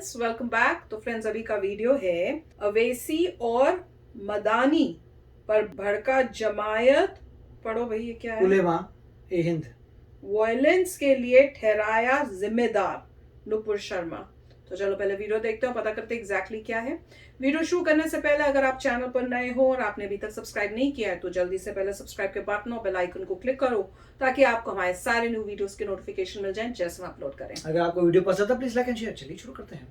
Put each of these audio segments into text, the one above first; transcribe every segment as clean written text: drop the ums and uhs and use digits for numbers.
Friends, welcome back. तो friends, अभी का वीडियो है अवैसी और मदानी पर भड़का जमायत, पढ़ो भाई ये क्या है, उलेमा ए हिंद वायलेंस के लिए ठहराया जिम्मेदार नुपुर शर्मा। तो चलो पहले वीडियो देखते हैं, पता करते हैं एग्जैक्टली क्या है। वीडियो शुरू करने से पहले अगर आप चैनल पर नए हो और आपने अभी तक सब्सक्राइब नहीं किया है तो जल्दी से पहले सब्सक्राइब के बटन और बेल आइकन को क्लिक करो ताकि आपको हमारे सारे न्यू वीडियोस के नोटिफिकेशन मिल जाएं जैसे हम अपलोड करें। अगर आपको वीडियो पसंद है प्लीज लाइक एंड शेयर। चलिए शुरू करते हैं।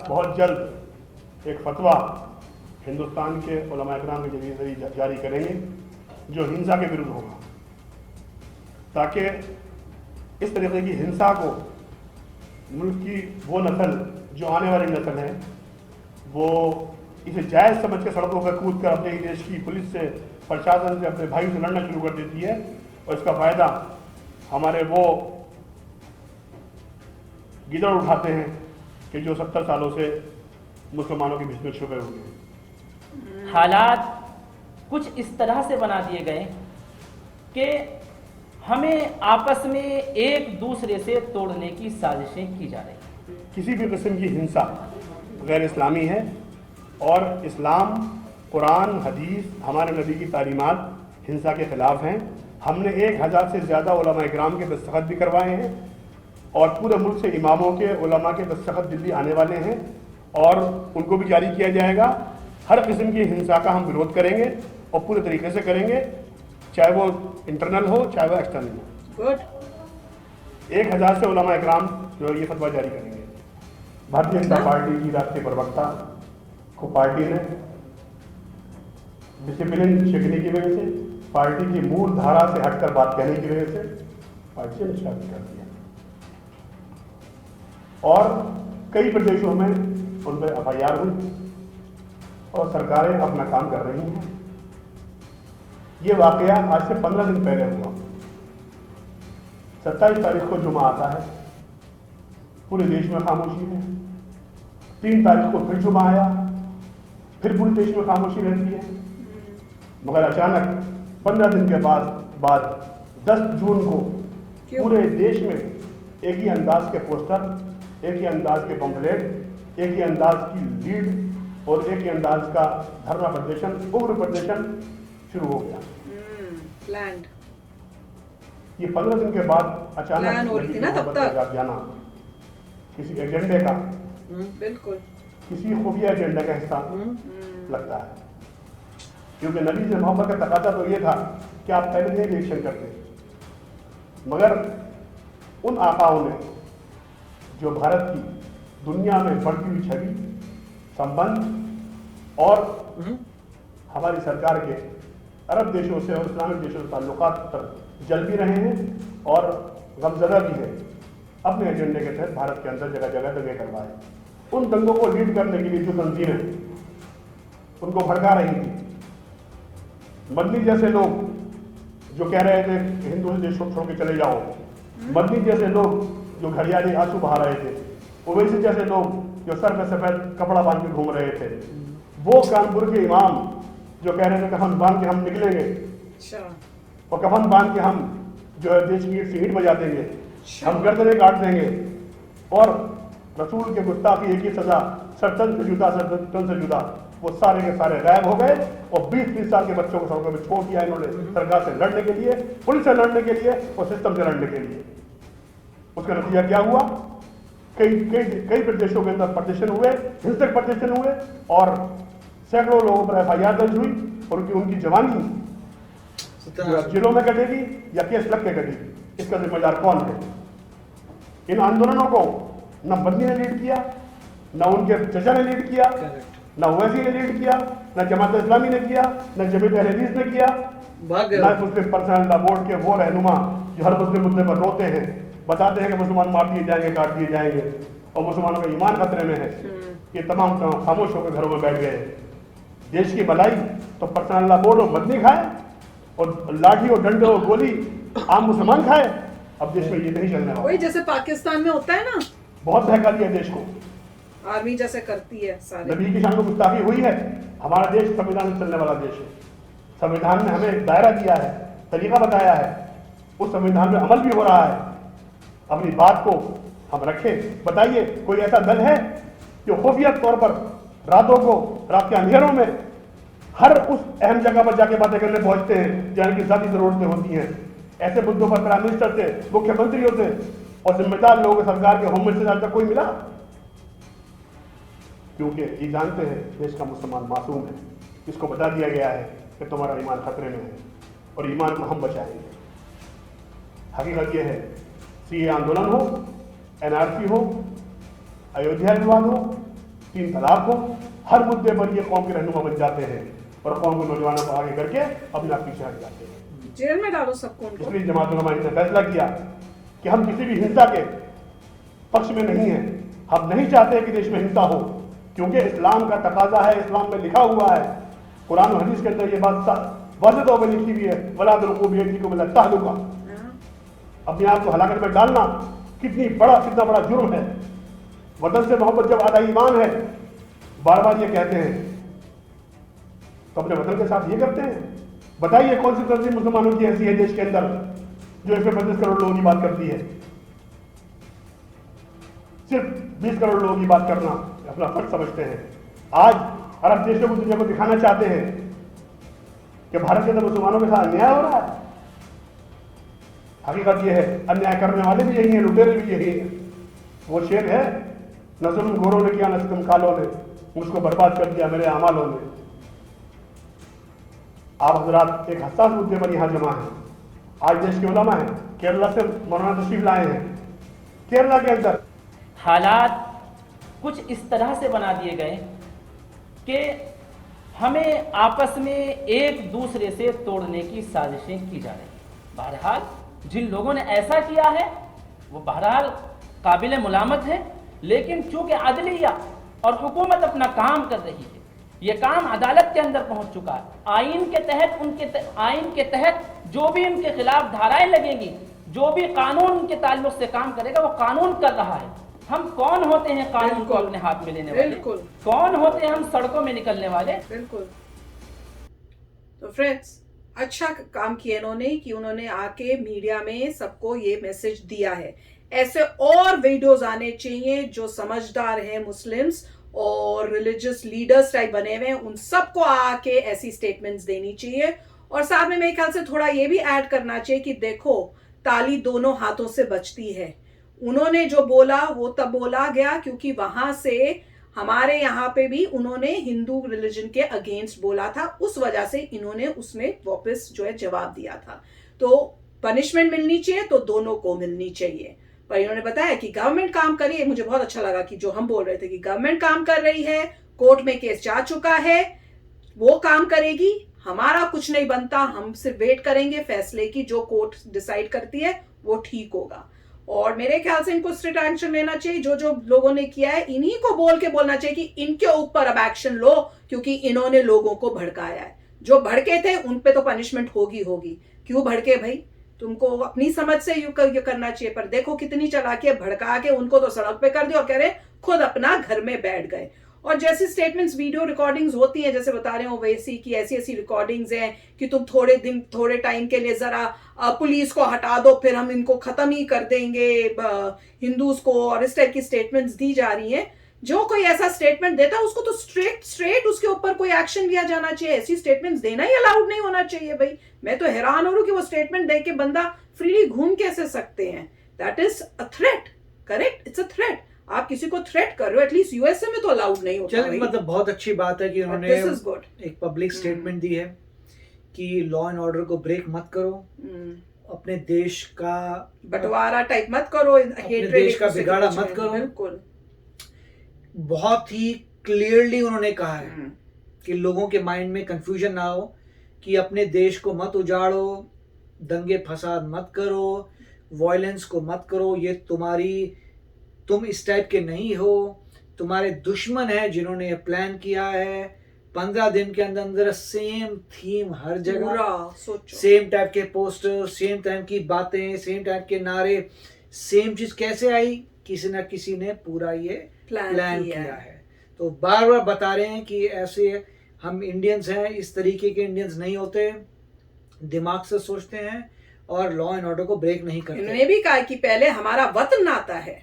बहुत जल्द एक फतवा हिंदुस्तान के उलमा इकराम के जरिए जारी करेंगे जो हिंसा के विरुद्ध होगा, ताकि इस तरीके की हिंसा को मुल्क की वो नस्ल जो आने वाली नस्ल है वो इसे जायज़ समझ के सड़कों पर कूद कर अपने देश की पुलिस से, प्रशासन से, अपने भाइयों से लड़ना शुरू कर देती है और इसका फ़ायदा हमारे वो गिदड़ उठाते हैं कि जो 70 सालों से मुसलमानों के बीच में छुपे हुए हैं। हालात कुछ इस तरह से बना दिए गए कि हमें आपस में एक दूसरे से तोड़ने की साजिशें की जा रही हैं। किसी भी किस्म की हिंसा गैर इस्लामी है और इस्लाम, कुरान, हदीस, हमारे नबी की तालीमात हिंसा के ख़िलाफ़ हैं। हमने 1000 से ज़्यादा उलमा इकराम के दस्तखत भी करवाए हैं और पूरे मुल्क से इमामों के, उलमा के दस्तखत दिल्ली आने वाले हैं और उनको भी जारी किया जाएगा। हर किस्म की हिंसा का हम विरोध करेंगे और पूरे तरीके से करेंगे, चाहे वो इंटरनल हो चाहे वो एक्सटर्नल हो। गुड। 1000 से उलमा इकराम जो ये फतवा जारी करेंगे। भारतीय जनता पार्टी की राष्ट्रीय प्रवक्ता को पार्टी ने डिसिप्लिन छिपने की वजह से, पार्टी की मूल धारा से हटकर बात कहने की वजह से पार्टी से निष्कासित कर दिया और कई प्रदेशों में उन पर FIR हुई और सरकारें अपना काम कर रही हैं। ये वाकया आज से 15 दिन पहले हुआ। 27 तारीख को जुमा आता है, पूरे देश में खामोशी है। 3 तारीख को फिर जुमा आया, फिर पूरे देश में खामोशी रहती है। मगर अचानक 15 दिन के बाद 10 जून को पूरे देश में एक ही अंदाज के पोस्टर, एक ही अंदाज के पंपलेट, एक ही अंदाज की लीड और एक ही अंदाज का धरना प्रदर्शन, उग्र प्रदर्शन शुरू हो गया। प्लान्ड। ये 15 दिन के बाद प्लान हो रही थी ना तब तक जाना किसी एजेंडे का, बिल्कुल किसी खुफिया एजेंडे का हिस्सा लगता है। क्योंकि नबी से मोहब्बत का तकाजा तो ये था कि आप पहले नहीं रिएक्शन करते, मगर उन आकाओं ने जो भारत की दुनिया में बढ़ती हुई छवि, संबंध और हमारी सरकार के अरब देशों से और इस्लामिक देशों से ताल्लुकात पर जल भी रहे हैं और गमजदा भी है, अपने एजेंडे के तहत भारत के अंदर जगह जगह दंगे करवाए। उन दंगों को लीड करने के लिए जो तंजीमें उनको भड़का रही थी, मदनी जैसे लोग जो कह रहे थे हिंदू देश छोड़ के चले जाओ, मदनी जैसे लोग जो घड़ियाली आंसू बहा रहे थे, ओवैसी जैसे लोग जो सर में सफेद कपड़ा बांध के घूम रहे थे, वो कानपुर के इमाम जो कह रहे थे कफन बांध के हम निकलेंगे और कफन बांध के हम जो है देश की ईंट बजा देंगे, हम गर्दनें काट देंगे और रसूल के गुस्ताखी एक ही सजा, सरतन से जुदा, सरतन से जुदा, वो सारे के सारे गायब हो गए और 20-20 साल के बच्चों को सड़कों में छोड़ दिया इन्होंने सरकार से लड़ने के लिए, पुलिस से लड़ने के लिए और सिस्टम से लड़ने के लिए। उसका नतीजा क्या हुआ? कई प्रदेशों के अंदर प्रदर्शन हुए, हिंसक प्रदर्शन हुए और सैकड़ों लोगों पर FIR दर्ज हुई और उनकी जवानी जेलों में कटेगी या केस लग के कटेगी। इसका जिम्मेदार कौन है? इन आंदोलनों को न बंदी ने लीड किया, न उनके चचा ने लीड किया, न ओवैसी ने लीड किया, न जमात इस्लामी ने किया, न जमीयत अहले हदीस ने किया, न मुस्लिम पर्सनल लॉ बोर्ड के वो रहनुमा जो हर मुस्लिम मुद्दे पर रोते हैं, बताते हैं कि मुसलमान मार दिए जाएंगे, काट दिए जाएंगे और मुसलमानों का ईमान खतरे में है। ये तमाम खामोश होकर घरों में बैठ गए। देश की भलाई तो पर्सनल लॉ बोर्ड और मदनी खाए और लाठी और डंडे और गोली आम मुसलमान खाए। अब देश में ये नहीं चलने वाला। वही जैसे पाकिस्तान में होता है ना, बहुत बहका दिया देश को, आर्मी जैसे करती है सारे। नबी की शान को गुस्ताखी हुई है। हमारा देश संविधान से चलने वाला देश है। संविधान ने हमें एक दायरा दिया है, तरीका बताया है उस संविधान में अमल भी हो रहा है। अपनी बात को हम रखें। बताइए, कोई ऐसा दल है जो खुफिया तौर पर रातों को, रात के अंधेरों में हर उस अहम जगह पर जाके बातें करने पहुंचते हैं जहां की ज़ाती जरूरतें होती हैं? ऐसे मुद्दों पर प्राइम मिनिस्टर से, मुख्यमंत्रियों से और जिम्मेदार लोगों को सरकार के होम मिनिस्टर तक कोई मिला? क्योंकि ये जानते हैं देश का मुसलमान मासूम है, इसको बता दिया गया है कि तुम्हारा ईमान खतरे में है और ईमान को हम बचाएंगे। हकीकत यह है, सीए आंदोलन हो, एनआरसी हो, अयोध्या विवाद हो, 3 तलाक हो, हर मुद्दे पर ये कौम के रहनुमा बन जाते हैं और कौम के नौजवानों को आगे करके अपने आप पीछे हट जाते हैं। जेल में डालो सबको उनको। इसलिए जमात उलमा ने फैसला किया कि हम किसी भी हिंसा के पक्ष में नहीं हैं। हम नहीं चाहते कि देश में हिंसा हो, क्योंकि इस्लाम का तकाजा है, इस्लाम में लिखा हुआ है, कुरान और हदीस के अंदर ये बात वाज़ेह तौर पर लिखी हुई है, वला तुल्कू बियदिकुम इला तहलुका। अपने आप को हलाकत में डालना कितना बड़ा जुर्म है। वतन से मोहब्बत जब आधा ईमान है, बार बार ये कहते हैं, तो अपने वतन के साथ ये करते हैं। बताइए कौन सी तंजीम मुसलमानों की ऐसी है देश के अंदर जो 125 करोड़ लोगों की बात करती है? सिर्फ 20 करोड़ लोगों की बात करना अपना फर्ज समझते हैं। आज अरब देशों को दुनिया को दिखाना चाहते हैं कि भारत के अंदर मुसलमानों के साथ अन्याय हो रहा है। हकीकत यह है, अन्याय करने वाले भी यही हैं, लुटेरे भी यही हैं। वो शेर है, न जुल्म गोरों ने किया न सितम कालों ने, मुझको बर्बाद कर दिया मेरे अमालों ने। आप हजरात एक हसास मुद्दे पर यहाँ जमा है। आज देश के उलमा हैं, केरला से मौलाना तशरीफ लाए हैं। केरला के अंदर हालात कुछ इस तरह से बना दिए गए कि हमें आपस में एक दूसरे से तोड़ने की साजिशें की जा रही। बहरहाल जिन लोगों ने ऐसा किया है वो बहरहाल काबिल मुलामत है, लेकिन चूंकि अदलिया और हुकूमत अपना काम कर रही है, ये काम अदालत के अंदर पहुंच चुका है। आइन के तहत जो भी उनके खिलाफ धाराएं लगेंगी, जो भी कानून के ताल्लुक से काम करेगा वो कानून कर रहा है। हम कौन होते हैं कानून को अपने हाथ में लेने वाले? बिल्कुल। कौन होते हैं हम सड़कों में निकलने वाले? बिल्कुल। तो फ्रेंड्स, अच्छा काम किया इन्होंने कि उन्होंने आके मीडिया में सबको ये मैसेज दिया है। ऐसे और वीडियोस आने चाहिए जो समझदार हैं, मुस्लिम्स और रिलीजियस लीडर्स टाइप बने हुए हैं, उन सबको आके ऐसी स्टेटमेंट्स देनी चाहिए। और साथ में मेरे ख्याल से थोड़ा ये भी ऐड करना चाहिए कि देखो, ताली दोनों हाथों से बजती है। उन्होंने जो बोला वो तब बोला गया क्योंकि वहां से हमारे यहाँ पे भी उन्होंने हिंदू रिलीजन के अगेंस्ट बोला था, उस वजह से इन्होंने उसमें वापस जो है जवाब दिया था। तो पनिशमेंट मिलनी चाहिए तो दोनों को मिलनी चाहिए। पर इन्होंने बताया कि गवर्नमेंट काम कर रही है। मुझे बहुत अच्छा लगा कि जो हम बोल रहे थे कि गवर्नमेंट काम कर रही है, कोर्ट में केस जा चुका है, वो काम करेगी, हमारा कुछ नहीं बनता, हम सिर्फ वेट करेंगे फैसले की। जो कोर्ट डिसाइड करती है वो ठीक होगा। और मेरे ख्याल से इनको स्ट्रिक्ट एक्शन लेना चाहिए। जो जो लोगों ने किया है इन्हीं को बोल के बोलना चाहिए कि इनके ऊपर अब एक्शन लो, क्योंकि इन्होंने लोगों को भड़काया है। जो भड़के थे उन पे तो पनिशमेंट होगी। क्यों भड़के भाई? तुमको अपनी समझ से यू करना चाहिए। पर देखो कितनी चालाकी है, भड़का के उनको तो सड़क पे कर दिया और कह रहे खुद अपना घर में बैठ गए। और जैसी स्टेटमेंट्स वीडियो रिकॉर्डिंग्स होती हैं, जैसे बता रहे हो वैसी की ऐसी रिकॉर्डिंग्स हैं कि तुम थोड़े टाइम के लिए जरा पुलिस को हटा दो, फिर हम इनको खत्म ही कर देंगे हिंदूज को, और इस टाइप की स्टेटमेंट्स दी जा रही हैं। जो कोई ऐसा स्टेटमेंट देता है उसको तो स्ट्रेट उसके ऊपर कोई एक्शन लिया जाना चाहिए। ऐसी स्टेटमेंट्स देना ही अलाउड नहीं होना चाहिए भाई। मैं तो हैरान हो रही हूँ कि वो स्टेटमेंट दे के बंदा फ्रीली घूम कैसे सकते हैं। That is a threat, correct? It's a threat. आप किसी को थ्रेट कर रहे हो, एटलीस्ट यूएसए में तो अलाउड नहीं होता। चलिए, मतलब बहुत अच्छी बात है कि उन्होंने एक पब्लिक स्टेटमेंट दी है कि लॉ एंड ऑर्डर को ब्रेक मत करो, अपने देश का बंटवारा टाइप मत करो, अपने देश का बिगाड़ा मत करो। बिल्कुल, बहुत ही क्लियरली उन्होंने कहा है कि लोगों के माइंड में कंफ्यूजन ना हो कि अपने देश को मत उजाड़ो, दंगे फसाद मत करो, वायलेंस को मत करो। ये तुम इस टाइप के नहीं हो, तुम्हारे दुश्मन है जिन्होंने ये प्लान किया है। 15 दिन के अंदर अंदर सेम थीम हर जगह, सेम टाइप के पोस्टर, सेम टाइप की बातें, सेम टाइप के नारे, सेम चीज कैसे आई? किसी ना किसी ने पूरा ये प्लान किया है। तो बार बार बता रहे हैं कि ऐसे हम इंडियंस हैं, इस तरीके के इंडियंस नहीं होते, दिमाग से सोचते हैं और लॉ एंड ऑर्डर को ब्रेक नहीं करते। इन्होंने भी कहा कि पहले हमारा वतन आता है।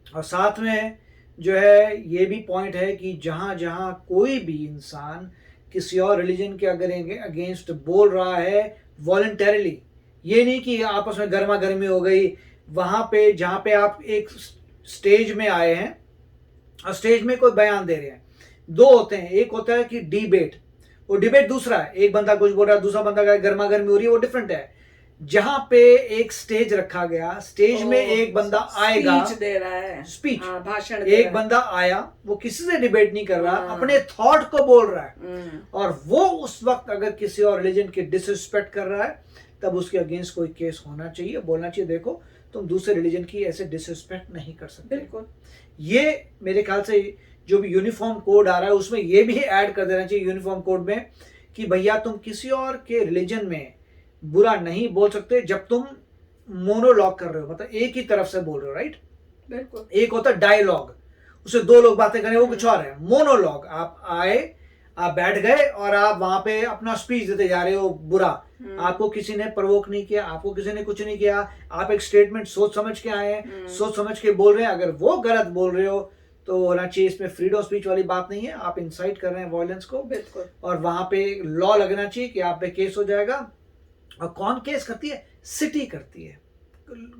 और साथ में जो है ये भी पॉइंट है कि जहां जहां कोई भी इंसान किसी और रिलीजन के अगर अगेंस्ट बोल रहा है वॉलंटरली, ये नहीं कि आपस में गर्मा गर्मी हो गई, वहां पे जहां पे आप एक स्टेज में आए हैं और स्टेज में कोई बयान दे रहे हैं, दो होते हैं, एक होता है कि डिबेट, वो डिबेट दूसरा है, एक बंदा कुछ बोल रहा है, दूसरा बंदा गर्मा गर्मी हो रही है, वो डिफरेंट है। जहां पे एक स्टेज रखा गया, स्टेज में एक बंदा आएगा, स्पीच दे रहा है, स्पीच, भाषण, एक बंदा आया, वो किसी से डिबेट नहीं कर रहा, अपने थॉट को बोल रहा है, और वो उस वक्त अगर किसी और रिलीजन की डिसरिस्पेक्ट कर रहा है, तब उसके अगेंस्ट कोई केस होना चाहिए, बोलना चाहिए देखो तुम दूसरे रिलीजन की ऐसे डिसरिस्पेक्ट नहीं कर सकते। बिल्कुल। ये मेरे ख्याल से जो भी यूनिफॉर्म कोड आ रहा है उसमें ये भी ऐड कर देना चाहिए यूनिफॉर्म कोड में कि भैया तुम किसी और के रिलीजन में बुरा नहीं बोल सकते जब तुम मोनोलॉग कर रहे हो, मतलब एक ही तरफ से बोल रहे हो, राइट। बिल्कुल। एक होता है डायलॉग, उससे दो लोग बातें करें, वो कुछ और है। मोनोलॉग, आप आए, आप बैठ गए और आप वहां पे अपना स्पीच देते जा रहे हो बुरा, आपको किसी ने प्रवोक नहीं किया, आपको किसी ने कुछ नहीं किया, आप एक स्टेटमेंट सोच समझ के आए हैं, सोच समझ के बोल रहे हैं, अगर वो गलत बोल रहे हो तो होना चाहिए, इसमें फ्रीडम ऑफ स्पीच वाली बात नहीं है, आप इंसाइट कर रहे हैं वायलेंस को। बिल्कुल। और वहां पे लॉ लगना चाहिए कि आप पे केस हो जाएगा। और कौन केस करती है? सिटी करती है,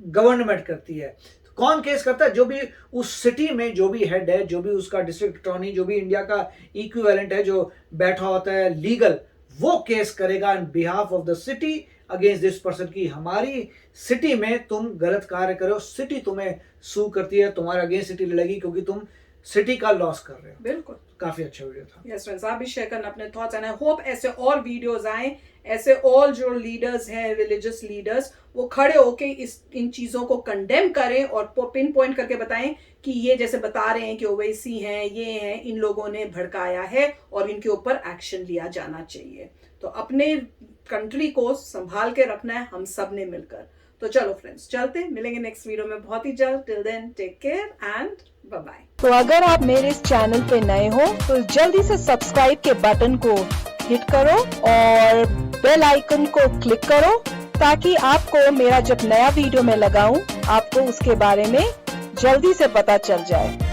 गवर्नमेंट करती है। कौन केस करता है? जो भी उस सिटी में जो भी हेड है, जो भी उसका डिस्ट्रिक्ट अटॉर्नी, जो भी इंडिया का इक्विवेलेंट है जो बैठा होता है लीगल, वो केस करेगा in behalf of the city against this person की हमारी सिटी में तुम गलत कार्य करो, सिटी तुम्हें सू करती है, तुम्हारे अगेंस्ट सिटी लड़ेगी क्योंकि तुम सिटी का लॉस कर रहे हो। बिल्कुल। काफी अच्छा वीडियो था। यस फ्रेंड्स, आप भी शेयर करना अपने थॉट्स एंड आई होप ऐसे और वीडियोस आए, ऐसे ऑल जो लीडर्स हैं, रिलीजियस लीडर्स, वो खड़े होके इन चीजों को कंडेम करें और पिन पॉइंट करके बताएं कि ये जैसे बता रहे हैं कि ओवैसी हैं, ये हैं, इन लोगों ने भड़काया है और इनके ऊपर एक्शन लिया जाना चाहिए। तो अपने कंट्री को संभाल के रखना है हम सब ने मिलकर। तो चलो फ्रेंड्स, चलते मिलेंगे नेक्स्ट वीडियो में बहुत ही जल्द। Till then take care and bye bye. तो अगर आप मेरे इस चैनल पे नए हो तो जल्दी से सब्सक्राइब के बटन को हिट करो और बेल आइकन को क्लिक करो ताकि आपको मेरा जब नया वीडियो मैं लगाऊं आपको उसके बारे में जल्दी से पता चल जाए।